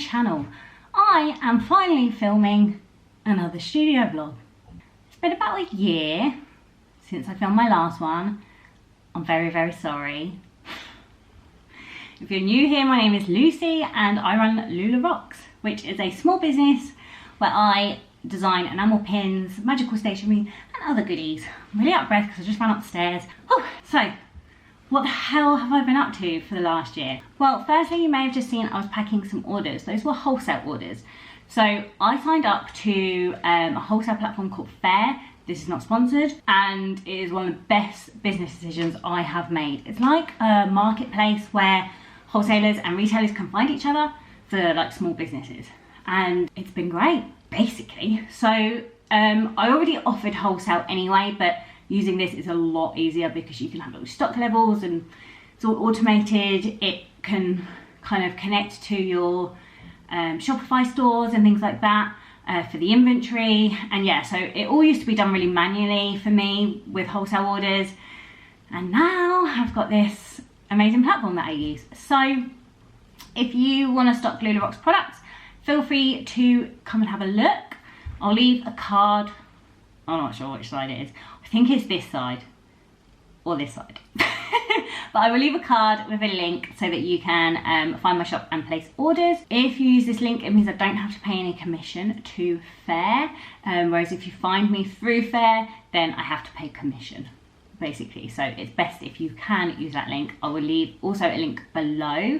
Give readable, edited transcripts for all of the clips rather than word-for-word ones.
channel. I am finally filming another studio vlog. It's been about a year since I filmed my last one. I'm very, very sorry. If you're new here, my name is Lucy and I run Lula Rocks, which is a small business where I design enamel pins, magical stationery and other goodies. I'm really out of breath because I just ran upstairs. Oh, so what the hell have I been up to for the last year? Well, firstly, you may have just seen I was packing some orders. Those were wholesale orders. So I signed up to a wholesale platform called Fair. This is not sponsored, and it is one of the best business decisions I have made. It's like a marketplace where wholesalers and retailers can find each other for like small businesses. And it's been great, basically. So I already offered wholesale anyway, but using this is a lot easier because you can have little stock levels and it's all automated. It can kind of connect to your Shopify stores and things like that for the inventory. And yeah, so it all used to be done really manually for me with wholesale orders. And now I've got this amazing platform that I use. So if you want to stock Lula Rocks products, feel free to come and have a look. I'll leave a card. I'm not sure which side it is. I think it's this side or this side. But I will leave a card with a link so that you can find my shop and place orders. If you use this link, it means I don't have to pay any commission to Fair. Whereas if you find me through Fair, then I have to pay commission, basically. So it's best if you can use that link. I will leave also a link below.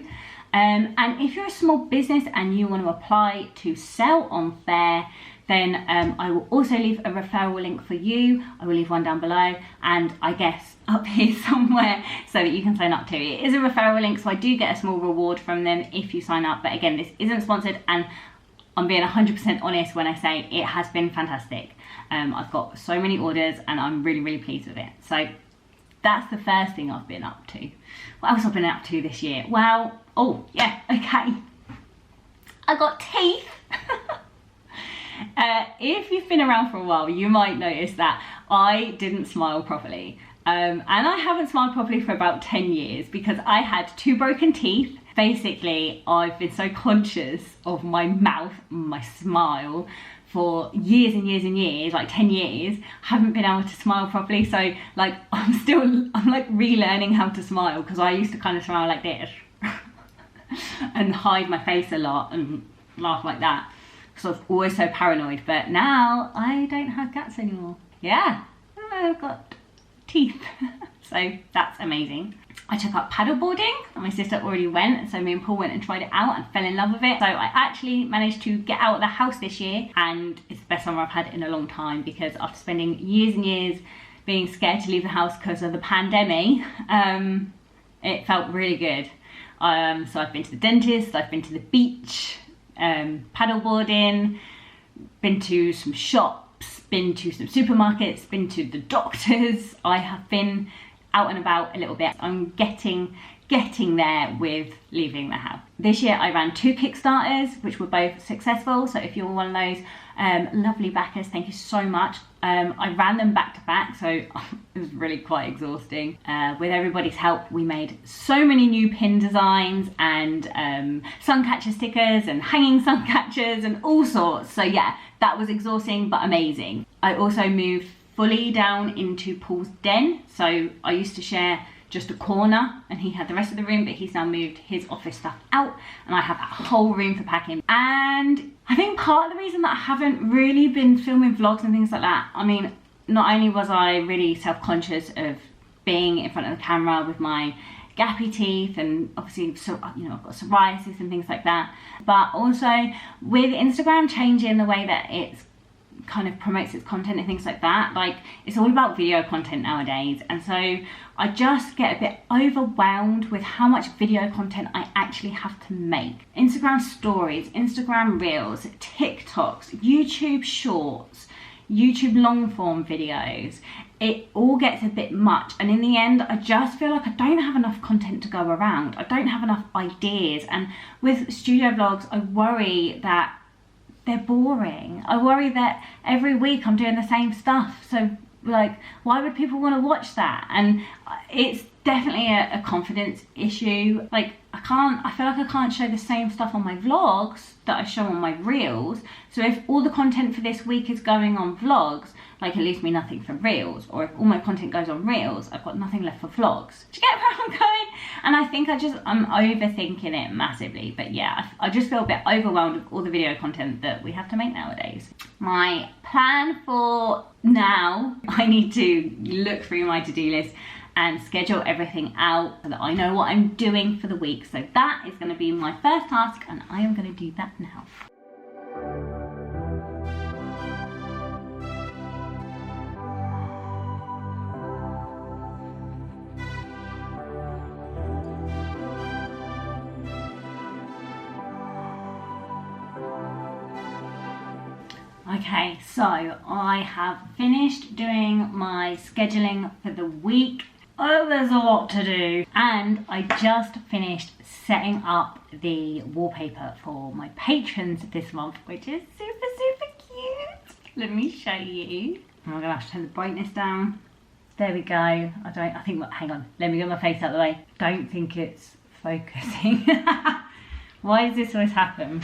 And if you're a small business and you want to apply to sell on Fair, then I will also leave a referral link for you. I will leave one down below and I guess up here somewhere so that you can sign up to. It is a referral link, so I do get a small reward from them if you sign up. But again, this isn't sponsored and I'm being 100% honest when I say it has been fantastic. I've got so many orders and I'm really, really pleased with it. So that's the first thing I've been up to. What else have I been up to this year? Well, oh yeah, okay. I got teeth. If you've been around for a while, you might notice that I didn't smile properly. And I haven't smiled properly for about 10 years because I had 2 broken teeth. Basically, I've been so conscious of my mouth, my smile, for years and years and years, like 10 years, haven't been able to smile properly. So like, I'm like relearning how to smile because I used to kind of smile like this and hide my face a lot and laugh like that. So I was always so paranoid, but now I don't have guts anymore. Yeah, I've got teeth. So that's amazing. I took up paddleboarding and my sister already went, so me and Paul went and tried it out and fell in love with it. So I actually managed to get out of the house this year and it's the best summer I've had in a long time because after spending years and years being scared to leave the house because of the pandemic, it felt really good. So I've been to the dentist, I've been to the beach, paddleboarding, been to some shops, been to some supermarkets, been to the doctors. I have been out and about a little bit. I'm getting there with leaving the house. This year I ran 2 Kickstarters, which were both successful. So if you're one of those lovely backers, thank you so much. I ran them back to back, so it was really quite exhausting. With everybody's help, we made so many new pin designs and sun catcher stickers and hanging sun catchers and all sorts. So yeah, that was exhausting but amazing. I also moved fully down into Paul's den. So I used to share just a corner and he had the rest of the room, but he's now moved his office stuff out and I have that whole room for packing. And I think part of the reason that I haven't really been filming vlogs and things like that, I mean, not only was I really self-conscious of being in front of the camera with my gappy teeth and obviously, so you know, I've got psoriasis and things like that, but also with Instagram changing the way that it's kind of promotes its content and things like that, like it's all about video content nowadays, and so I just get a bit overwhelmed with how much video content I actually have to make. Instagram stories, Instagram reels, TikToks, YouTube shorts, YouTube long form videos, it all gets a bit much, and in the end I just feel like I don't have enough content to go around. I don't have enough ideas, and with studio vlogs I worry that they're boring. I worry that every week I'm doing the same stuff. So like, why would people want to watch that? And it's definitely a confidence issue. Like, I feel like I can't show the same stuff on my vlogs that I show on my reels. So if all the content for this week is going on vlogs, like, it leaves me nothing for reels. Or if all my content goes on reels, I've got nothing left for vlogs. Do you get where I'm going? And I think I'm overthinking it massively. But yeah, I just feel a bit overwhelmed with all the video content that we have to make nowadays. My plan for now, I need to look through my to-do list and schedule everything out so that I know what I'm doing for the week. So that is going to be my first task, and I am going to do that now. Okay, so I have finished doing my scheduling for the week. Oh, there's a lot to do. And I just finished setting up the wallpaper for my patrons this month, which is super, super cute. Let me show you. I'm gonna have to turn the brightness down. There we go. Hang on, let me get my face out of the way. Don't think it's focusing. Why does this always happen?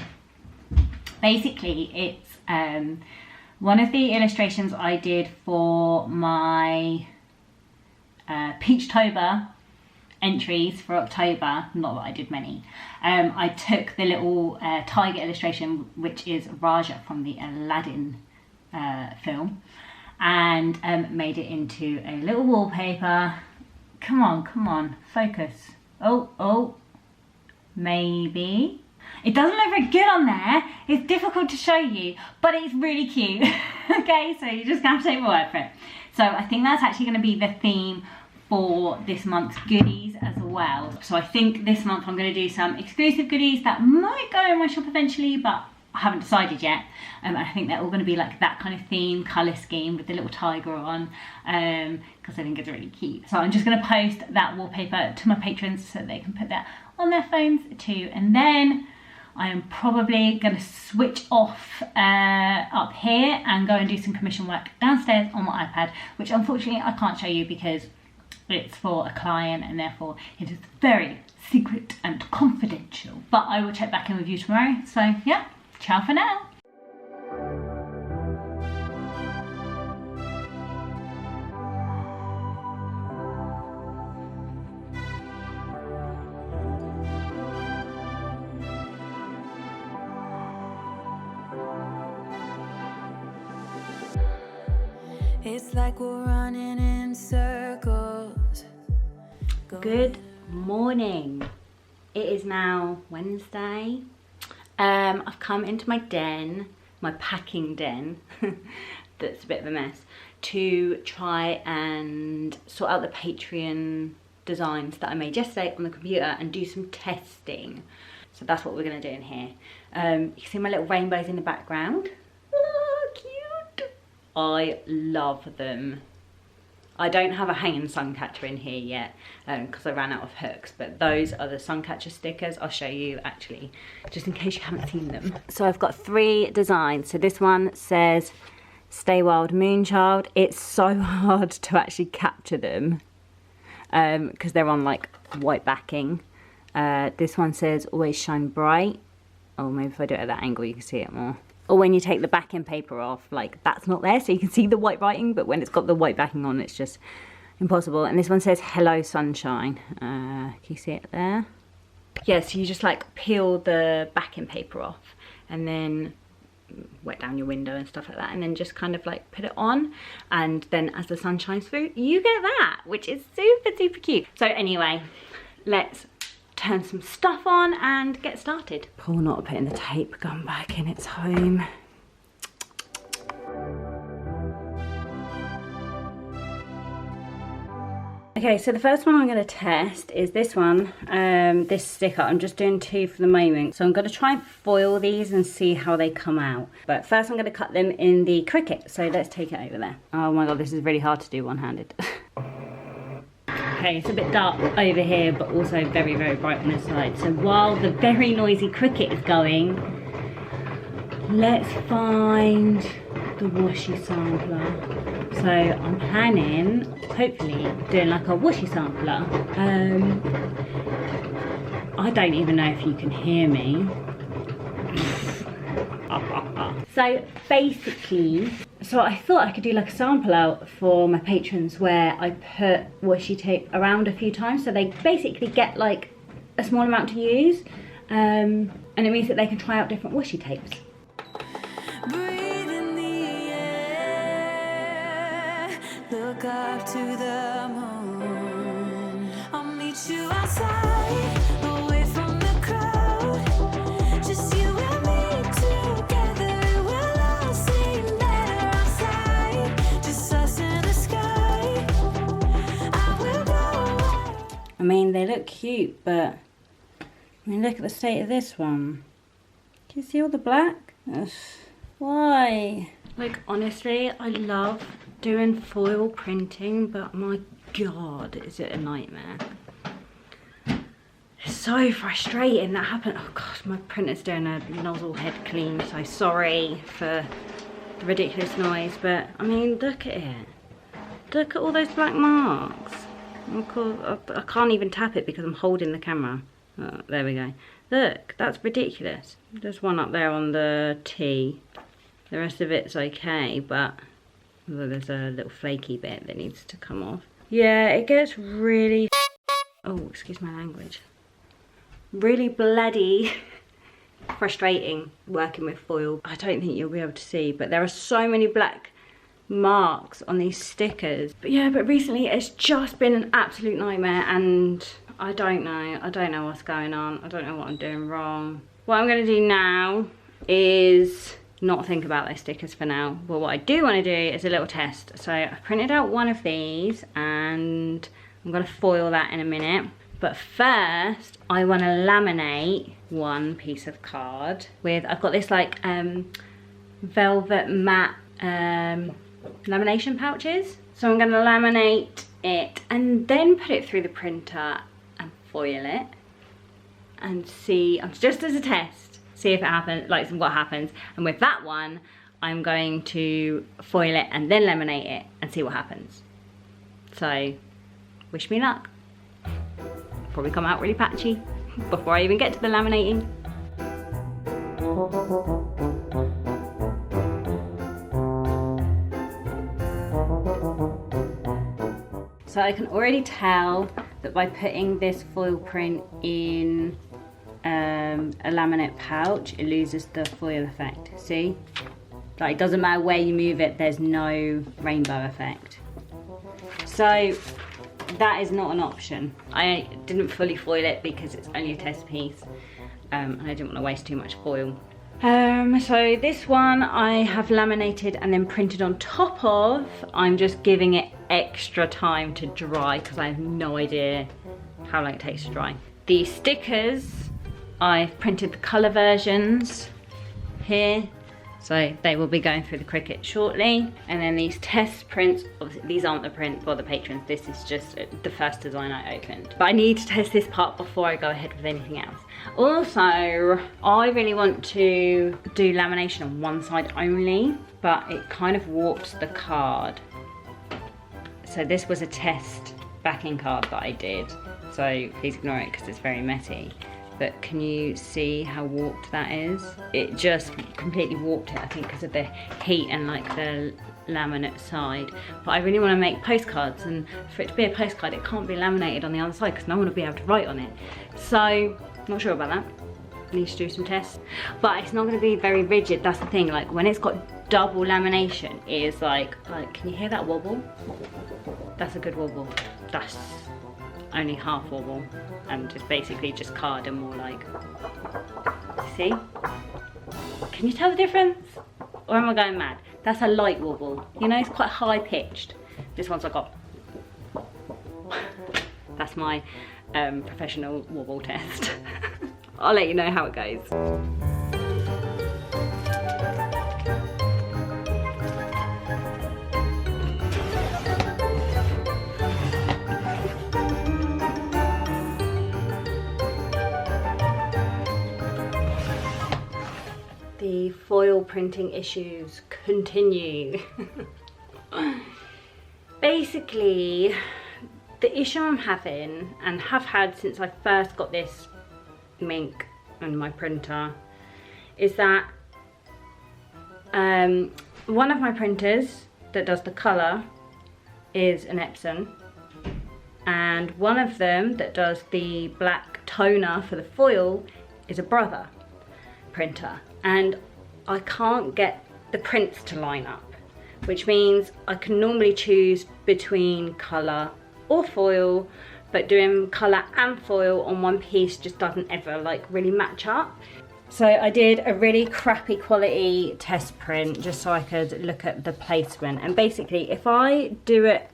Basically, it's one of the illustrations I did for my Peachtober entries for October. Not that I did many. I took the little tiger illustration, which is Raja from the Aladdin film, and made it into a little wallpaper. Come on, focus. Oh, maybe. It doesn't look very good on there. It's difficult to show you, but it's really cute. Okay, so you're just gonna have to take my word for it. So I think that's actually gonna be the theme for this month's goodies as well. So I think this month I'm gonna do some exclusive goodies that might go in my shop eventually, but I haven't decided yet. And I think they're all gonna be like that kind of theme, color scheme with the little tiger on, because I think it's really cute. So I'm just gonna post that wallpaper to my patrons so they can put that on their phones too. And then I am probably going to switch off up here and go and do some commission work downstairs on my iPad, which unfortunately I can't show you because it's for a client and therefore it is very secret and confidential. But I will check back in with you tomorrow. So yeah, ciao for now. It's like we're running in circles. Good morning. It is now Wednesday. I've come into my den, my packing den, that's a bit of a mess, to try and sort out the Patreon designs that I made yesterday on the computer and do some testing. So that's what we're going to do in here. You can see my little rainbows in the background. I love them. I don't have a hanging sun catcher in here yet because I ran out of hooks, but those are the sun catcher stickers. I'll show you actually, just in case you haven't seen them. So I've got 3 designs. So this one says Stay Wild Moonchild. It's so hard to actually capture them because they're on like white backing. This one says Always Shine Bright. Oh, maybe if I do it at that angle you can see it more. Or when you take the backing paper off, like that's not there, so you can see the white writing, but when it's got the white backing on, it's just impossible. And this one says Hello Sunshine. Can you see it there? Yeah, so you just like peel the backing paper off and then wet down your window and stuff like that, and then just kind of like put it on, and then as the sun shines through, you get that, which is super, super cute. So anyway, let's turn some stuff on and get started. Poor not putting the tape gun back in its home. Okay, so the first one I'm going to test is this one, this sticker. I'm just doing 2 for the moment. So I'm going to try and foil these and see how they come out. But first I'm going to cut them in the Cricut. So let's take it over there. Oh my god, this is really hard to do one-handed. Okay, it's a bit dark over here, but also very, very bright on this side. So while the very noisy Cricut is going, let's find the washi sampler. So I'm planning, hopefully, doing like a washi sampler. I don't even know if you can hear me. So basically, I thought I could do like a sample out for my patrons where I put washi tape around a few times, so they basically get like a small amount to use, and it means that they can try out different washi tapes. Breathe in the air, look up to the moon. I'll meet you outside, away from the crowd. Just you and me together, it will all seem better outside. Just us in the sky. I will go away. I mean, they look cute, but I mean, look at the state of this one. Can you see all the black? Ugh. Why? Like, honestly, I love doing foil printing, but my God, is it a nightmare. It's so frustrating that happened. Oh gosh, my printer's doing a nozzle head clean, so sorry for the ridiculous noise, but I mean, look at it. Look at all those black marks. Of course, I can't even tap it because I'm holding the camera. Oh, there we go. Look, that's ridiculous. There's one up there on the T. The rest of it's okay, but there's a little flaky bit that needs to come off. Yeah, it gets really... Oh, excuse my language. Really bloody frustrating working with foil. I don't think you'll be able to see, but there are so many black marks on these stickers. But yeah, but recently it's just been an absolute nightmare, and I don't know what's going on. I don't know what I'm doing wrong. What I'm gonna do now is not think about those stickers for now, but what I do want to do is a little test. So I printed out one of these and I'm going to foil that in a minute, but first I want to laminate one piece of card with, I've got this like velvet matte lamination pouches, so I'm going to laminate it and then put it through the printer and foil it and see, just as a test, see if it happens, like what happens. And with that one, I'm going to foil it and then laminate it and see what happens. So, wish me luck. Probably come out really patchy before I even get to the laminating. So I can already tell that by putting this foil print in a laminate pouch, it loses the foil effect. See? Like, it doesn't matter where you move it, there's no rainbow effect. So that is not an option. I didn't fully foil it because it's only a test piece, and I didn't want to waste too much foil. So this one I have laminated and then printed on top of. I'm just giving it extra time to dry because I have no idea how long it takes to dry. The stickers, I've printed the colour versions here, so they will be going through the Cricut shortly. And then these test prints, obviously these aren't the print for the patrons, this is just the first design I opened. But I need to test this part before I go ahead with anything else. Also, I really want to do lamination on one side only, but it kind of warps the card. So this was a test backing card that I did, so please ignore it because it's very messy. But can you see how warped that is? It just completely warped it, I think, because of the heat and like the laminate side. But I really want to make postcards, and for it to be a postcard, it can't be laminated on the other side because no one will be able to write on it. So, not sure about that. Need to do some tests. But it's not going to be very rigid, that's the thing. Like, when it's got double lamination, it is like, can you hear that wobble? That's a good wobble. That's only half wobble, and it's basically just card and more like, see? Can you tell the difference? Or am I going mad? That's a light wobble. You know, it's quite high pitched. This one's like, that's my professional wobble test. I'll let you know how it goes. The foil printing issues continue. basically, the issue I'm having, and have had since I first got this ink on my printer, is that one of my printers that does the colour is an Epson, and one of them that does the black toner for the foil is a Brother printer, and I can't get the prints to line up, which means I can normally choose between colour or foil, but doing colour and foil on one piece just doesn't ever like really match up. So I did a really crappy quality test print just so I could look at the placement, and basically if I do it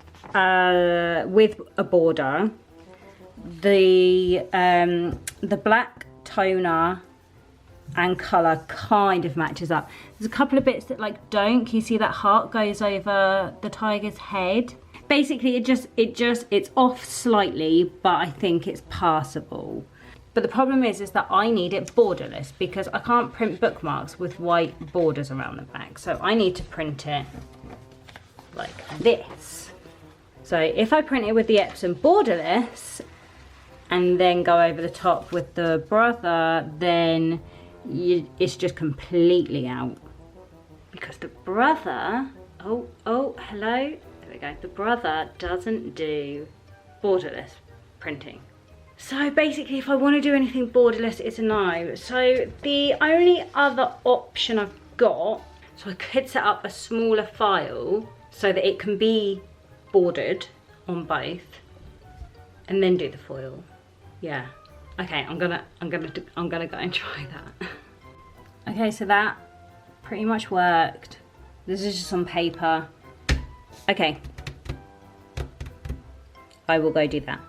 with a border, the black toner and colour kind of matches up. There's a couple of bits that like don't. Can you see that heart goes over the tiger's head? Basically it's off slightly, but I think it's passable. But the problem is that I need it borderless because I can't print bookmarks with white borders around the back. So I need to print it like this. So if I print it with the Epson borderless and then go over the top with the Brother, then it's just completely out. Because the Brother, oh, hello, there we go. The Brother doesn't do borderless printing. So basically if I want to do anything borderless, it's a no. So the only other option I've got, so I could set up a smaller file so that it can be bordered on both and then do the foil. Yeah. Okay, I'm gonna go and try that. Okay, so that pretty much worked. This is just on paper. Okay. I will go do that.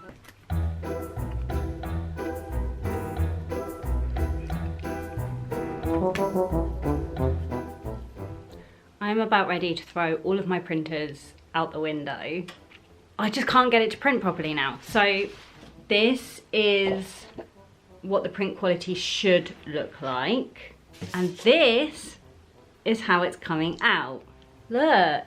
I'm about ready to throw all of my printers out the window. I just can't get it to print properly now. So this is what the print quality should look like. And this is how it's coming out. Look.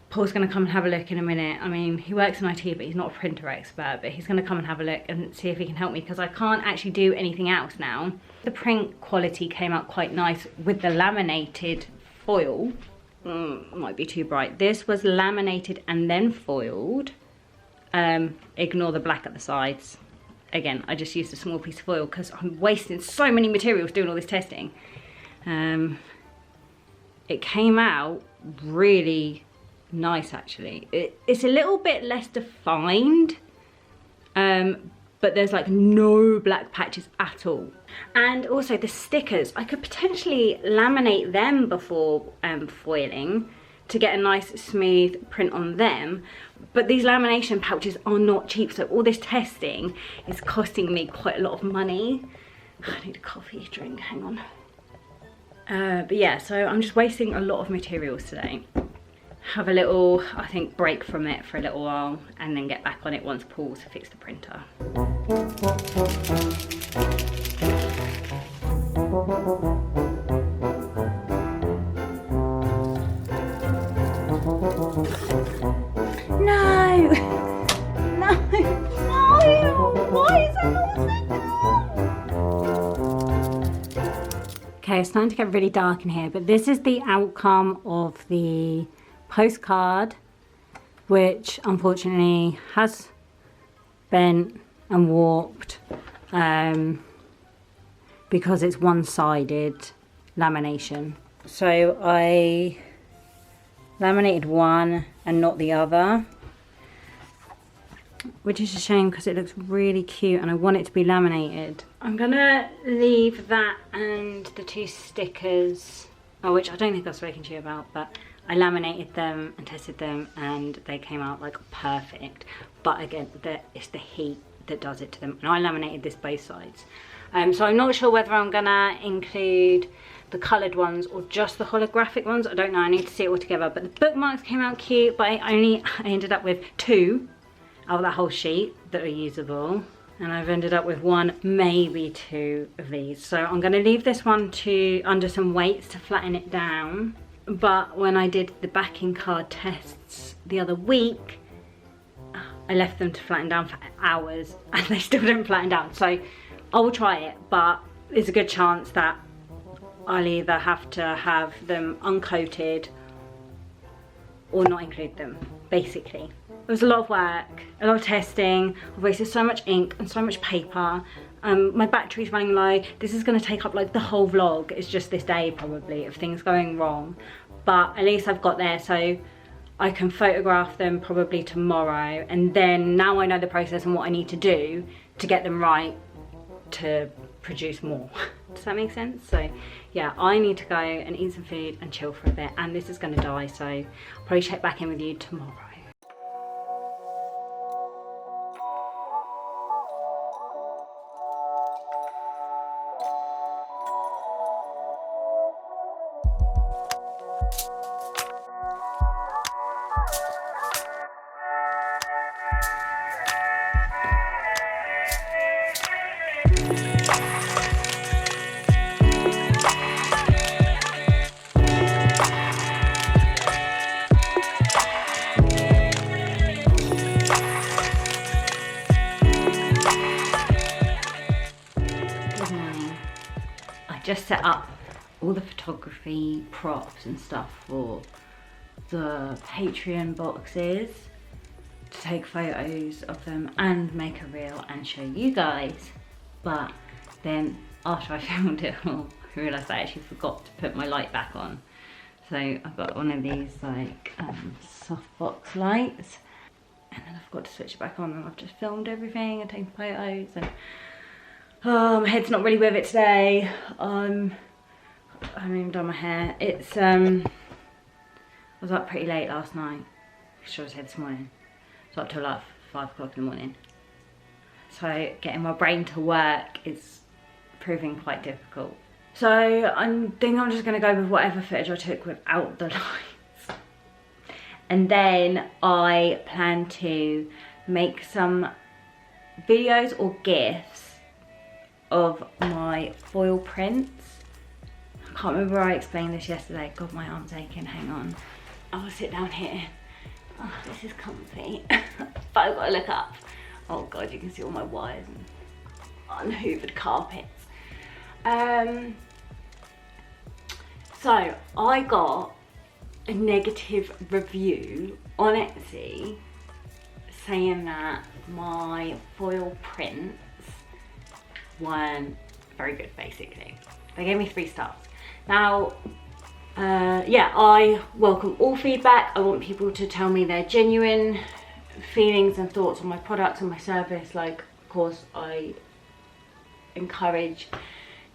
Paul's gonna come and have a look in a minute. I mean, he works in IT, but he's not a printer expert, but he's gonna come and have a look and see if he can help me because I can't actually do anything else now. The print quality came out quite nice with the laminated foil. Might be too bright. This was laminated and then foiled. Ignore the black at the sides. Again, I just used a small piece of foil because I'm wasting so many materials doing all this testing. It came out really nice actually. It's a little bit less defined, but there's like no black patches at all. And also the stickers, I could potentially laminate them before foiling to get a nice smooth print on them, but these lamination pouches are not cheap, so all this testing is costing me quite a lot of money. I need a coffee drink, hang on. But yeah, so I'm just wasting a lot of materials today. Have a little, I think, break from it for a little while and then get back on it once Paul's fixed the printer. No! No! No! Why is that not okay, it's starting to get really dark in here, but this is the outcome of the postcard, which unfortunately has bent and warped because it's one-sided lamination. So I laminated one and not the other, which is a shame because it looks really cute and I want it to be laminated. I'm gonna leave that and the two stickers, which I don't think I've spoken to you about, but I laminated them and tested them and they came out like perfect. But again, it's the heat that does it to them. And I laminated this both sides. So I'm not sure whether I'm gonna include the coloured ones or just the holographic ones. I don't know, I need to see it all together. But the bookmarks came out cute, but I ended up with 2 out of that whole sheet that are usable. And I've ended up with 1, maybe 2 of these. So I'm gonna leave this one under some weights to flatten it down. But when I did the backing card tests the other week, I left them to flatten down for hours and they still didn't flatten down. So I will try it, but there's a good chance that I'll either have to have them uncoated or not include them, basically. It was a lot of work, a lot of testing. I've wasted so much ink and so much paper. My battery's running low. This is gonna take up like the whole vlog. It's just this day probably of things going wrong. But at least I've got there, so I can photograph them probably tomorrow. And then now I know the process and what I need to do to get them right to produce more. Does that make sense? So yeah, I need to go and eat some food and chill for a bit, and this is gonna die, so I'll probably check back in with you tomorrow. Just set up all the photography props and stuff for the Patreon boxes to take photos of them and make a reel and show you guys. But then after I filmed it all, I realised I actually forgot to put my light back on. So I've got one of these like softbox lights, and then I forgot to switch it back on, and I've just filmed everything and taken photos, and my head's not really with it today. I haven't even done my hair. It's I was up pretty late last night. Sure as head this morning. I was up till like 5 o'clock in the morning. So getting my brain to work is proving quite difficult. So I think I'm just gonna go with whatever footage I took without the lights. And then I plan to make some videos or GIFs of my foil prints. I can't remember where I explained this yesterday. God, my arm's aching, hang on. I'll sit down here. Oh, this is comfy. But I've got to look up. Oh God, you can see all my wires and unhoovered carpets. So I got a negative review on Etsy saying that my foil prints weren't very good, basically. They gave me 3 stars. Now, yeah, I welcome all feedback. I want people to tell me their genuine feelings and thoughts on my products and my service. Like, of course, I encourage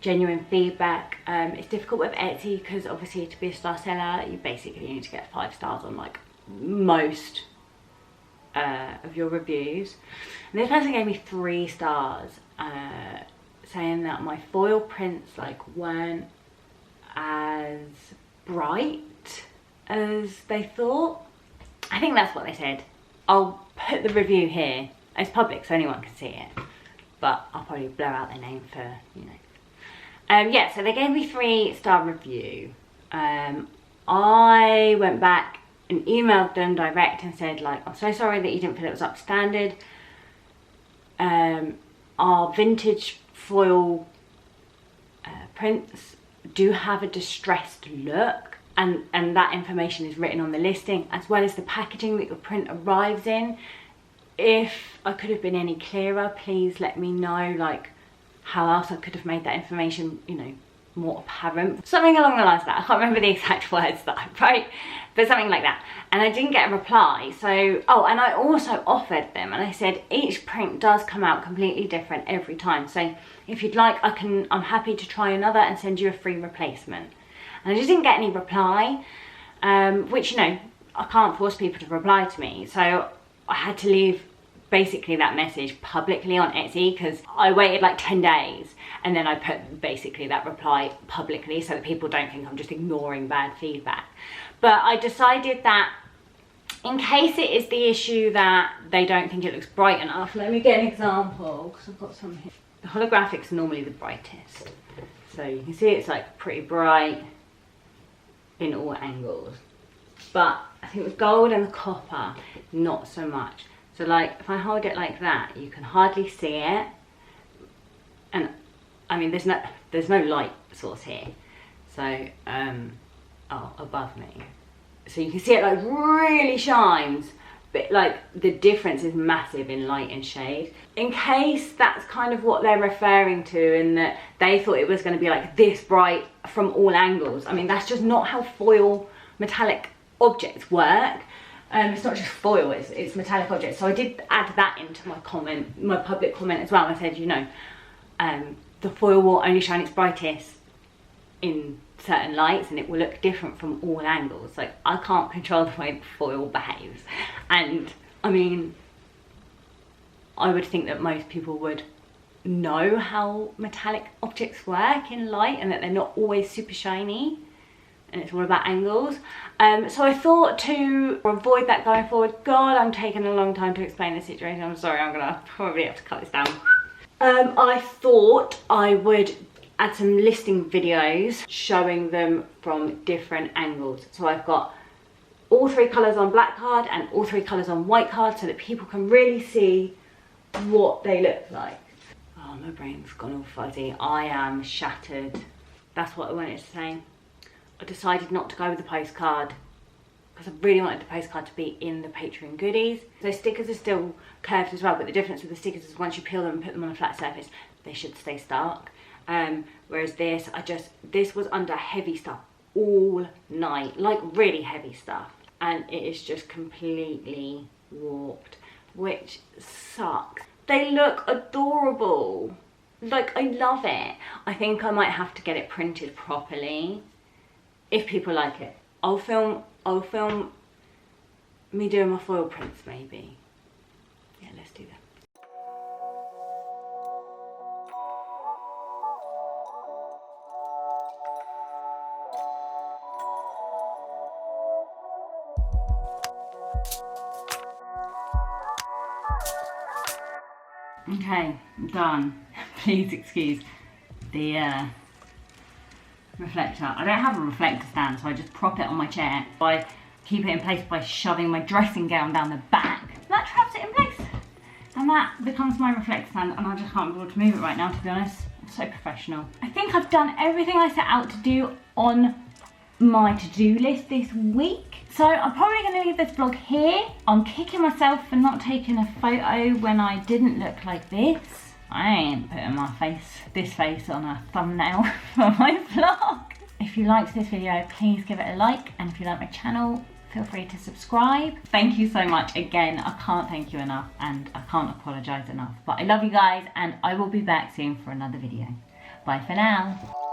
genuine feedback. It's difficult with Etsy because obviously to be a star seller, you basically need to get 5 stars on like most of your reviews. And this person gave me 3 stars, saying that my foil prints like weren't as bright as they thought. I think that's what they said. I'll put the review here. It's public, so anyone can see it, but I'll probably blur out their name for, you know. Yeah, so they gave me 3-star review. I went back and emailed them direct and said, like, I'm so sorry that you didn't feel it was up to standard. Our vintage foil prints do have a distressed look, and that information is written on the listing, as well as the packaging that your print arrives in. If I could have been any clearer, please let me know, like, how else I could have made that information, you know, more apparent. Something along the lines of that. I can't remember the exact words that I wrote, but something like that. And I didn't get a reply. So, oh, and I also offered them, and I said each print does come out completely different every time. So if you'd like, I'm happy to try another and send you a free replacement. And I just didn't get any reply, which, you know, I can't force people to reply to me. So I had to leave basically that message publicly on Etsy, because I waited like 10 days and then I put basically that reply publicly so that people don't think I'm just ignoring bad feedback. But I decided that in case it is the issue that they don't think it looks bright enough, let me get an example, because I've got some here. The holographics are normally the brightest, so you can see it's like pretty bright in all angles. But I think the gold and the copper, not so much. So like, if I hold it like that, you can hardly see it. And I mean, there's no light source here. So, oh, above me. So you can see it like really shines, but like the difference is massive in light and shade. In case that's kind of what they're referring to, and that they thought it was going to be like this bright from all angles. I mean, that's just not how foil metallic objects work. It's not just foil, it's metallic objects. So I did add that into my comment, my public comment as well. I said, you know, the foil will only shine its brightest in certain lights, and it will look different from all angles. Like, I can't control the way foil behaves. And I mean, I would think that most people would know how metallic objects work in light, and that they're not always super shiny, and it's all about angles. So I thought, to avoid that going forward, God, I'm taking a long time to explain the situation. I'm sorry, I'm gonna probably have to cut this down. I thought I would add some listing videos showing them from different angles. So I've got all 3 colours on black card and all 3 colours on white card, so that people can really see what they look like. Oh, my brain's gone all fuzzy. I am shattered. That's what I wanted to say. I decided not to go with the postcard because I really wanted the postcard to be in the Patreon goodies. So stickers are still curved as well, but the difference with the stickers is once you peel them and put them on a flat surface, they should stay stark. Whereas this, this was under heavy stuff all night, like really heavy stuff, and it is just completely warped, which sucks. They look adorable. Like, I love it. I think I might have to get it printed properly if people like it. I'll film me doing my foil prints maybe. Yeah, let's do that. Okay, I'm done. Please excuse the reflector. I don't have a reflector stand, so I just prop it on my chair. I keep it in place by shoving my dressing gown down the back. That traps it in place. And that becomes my reflector stand, and I just can't be able to move it right now, to be honest. I'm so professional. I think I've done everything I set out to do on my to-do list this week. So I'm probably going to leave this vlog here. I'm kicking myself for not taking a photo when I didn't look like this. I ain't putting this face on a thumbnail for my vlog. If you liked this video, please give it a like, and if you like my channel, feel free to subscribe. Thank you so much again. I can't thank you enough, and I can't apologise enough. But I love you guys, and I will be back soon for another video. Bye for now.